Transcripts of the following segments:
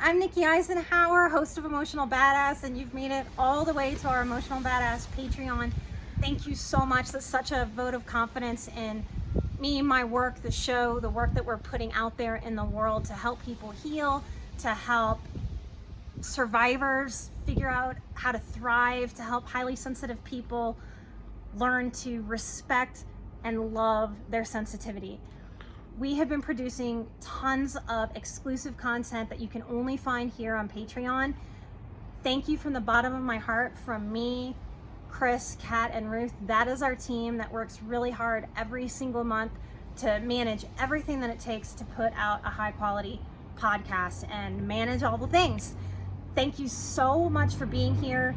I'm Nikki Eisenhower, host of Emotional Badass, and you've made it all the way to our Emotional Badass Patreon. Thank you so much. That's such a vote of confidence in me, my work, the show, the work that we're putting out there in the world to help people heal, to help survivors figure out how to thrive, to help highly sensitive people learn to respect and love their sensitivity. We have been producing tons of exclusive content that you can only find here on Patreon. Thank you from the bottom of my heart from me, Chris, Kat, and Ruth. That is our team that works really hard every single month to manage everything that it takes to put out a high quality podcast and manage all the things. Thank you so much for being here.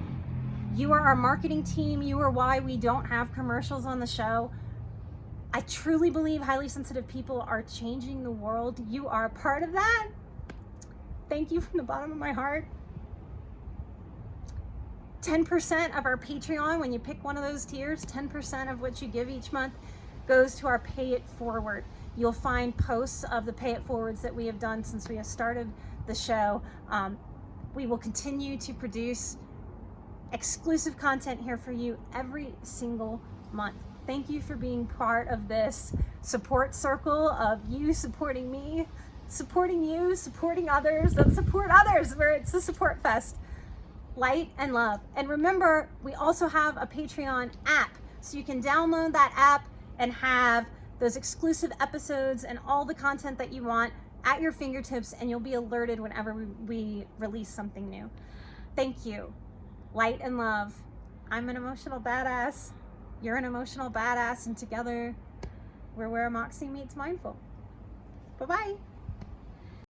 You are our marketing team. You are why we don't have commercials on the show. I truly believe highly sensitive people are changing the world. You are a part of that. Thank you from the bottom of my heart. 10% of our Patreon, when you pick one of those tiers, 10% of what you give each month goes to our Pay It Forward. You'll find posts of the Pay It Forwards that we have done since we have started the show. We will continue to produce exclusive content here for you every single month. Thank you for being part of this support circle of you supporting me, supporting you, supporting others that support others, where it's a support fest. Light and love. And remember, we also have a Patreon app, so you can download that app and have those exclusive episodes and all the content that you want at your fingertips, and you'll be alerted whenever we release something new. Thank you. Light and love. I'm an emotional badass. You're an emotional badass, and together we're where Moxie meets mindful. Bye-bye.